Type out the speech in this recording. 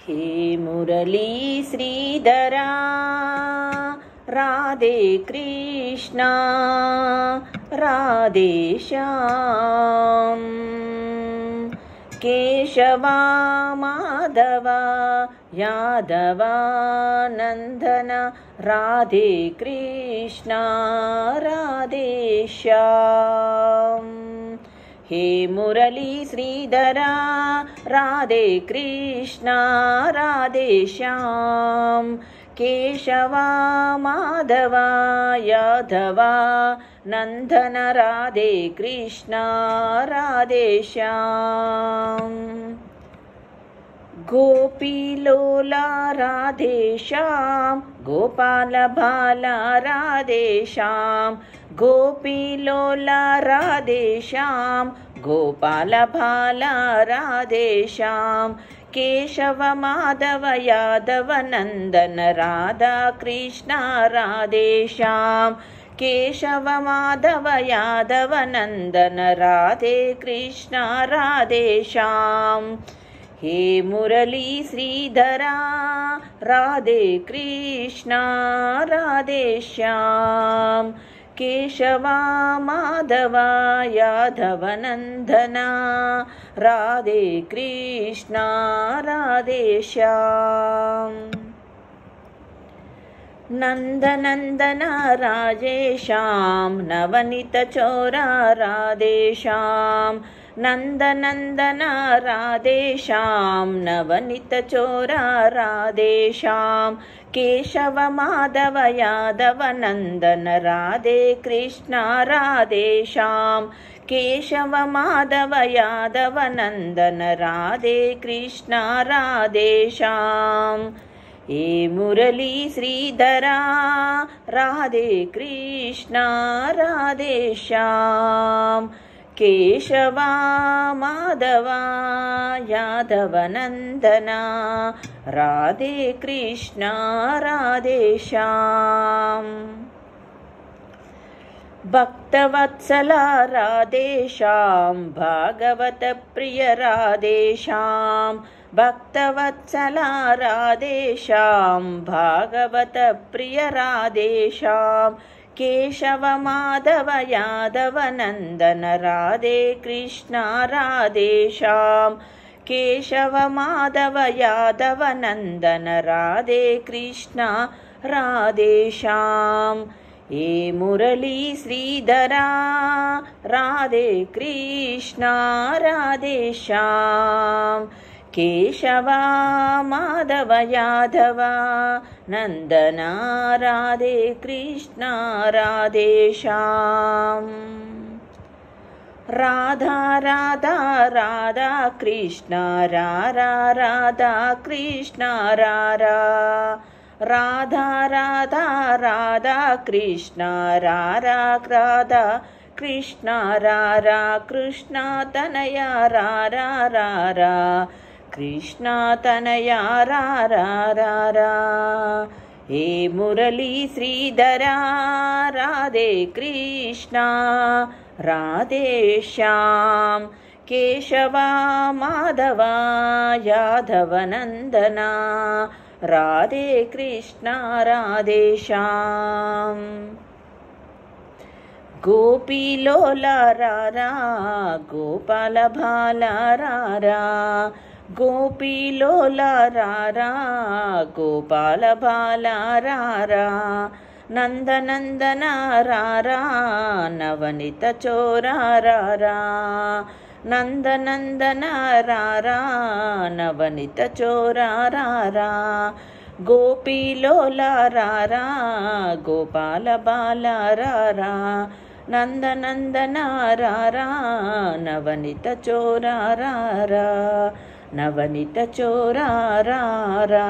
हे मुरली श्रीधरा राधे कृष्णा राधे श्याम केशवा माधवा यादवा नंदन राधे कृष्णा राधे श्याम हे मुरली श्रीधरा राधे कृष्णा राधे श्याम केशवा माधवा यादवा नंदन राधे कृष्णा राधे श्याम गोपी लोला राधे श्याम गोपाल बाला राधे श्याम गोपी लोला राधे श्याम गोपाल बाला राधे श्याम केशव माधव यादव नंदन राधा कृष्णा राधे श्याम केशव माधव यादव नंदन राधे कृष्णा राधे श्याम हे मुरली श्रीधरा राधे कृष्णा राधे श्याम केशवा माधवा यादव नंदना राधे कृष्णा राधे श्याम नंदनंदन राजेशाम नवनीत चोरा राधेशाम नंदनंदन राधेशाम नवनीत चोरा राधेशाम केशव माधव यादव नंदन राधे कृष्णा राधेशाम केशव माधव यादव नंदन राधे कृष्णा राधेशाम हे मुरली श्रीधरा राधे कृष्णा राधे श्याम केशवा माधवा यादव नंदना राधे कृष्णा राधे श्याम भक्तवत्सला राधे श्याम भागवत प्रिय राधे श्याम भक्तवत्सला राधे श्याम भागवत प्रिय राधे श्याम केशव माधव यादव नंदन राधे कृष्णा राधे श्याम केशव माधव यादव नंदन राधे कृष्णा राधे श्याम हे मुरली श्रीधरा राधे कृष्णा राधे श्याम केशवा माधव यादवा नंदना राधे कृष्णा राधे श्याम राधा राधा राधा कृष्णा रारा राधा कृष्णा रारा राधा राधा राधा कृष्णा रारा राधा कृष्णा रारा कृष्णा तनया रारा रारा कृष्णा तनया रारा रारा हे मुरली श्रीधरा राधे कृष्णा राधे श्याम केशवा माधवा यादव नंदना राधे कृष्णा राधे श्याम गोपी लोला रारा गोपाल भाला रारा गोपी लोला रारा गोपाल बाला रारा नंदनंदन रारा नवनीत चोरा रारा नंदनंदन रारा नवनीत चोरा रारा गोपी लोला रारा गोपाल बाला रारा नंदनंदन रारा नवनीत चोरा रारा नवनीत चोरा रारा।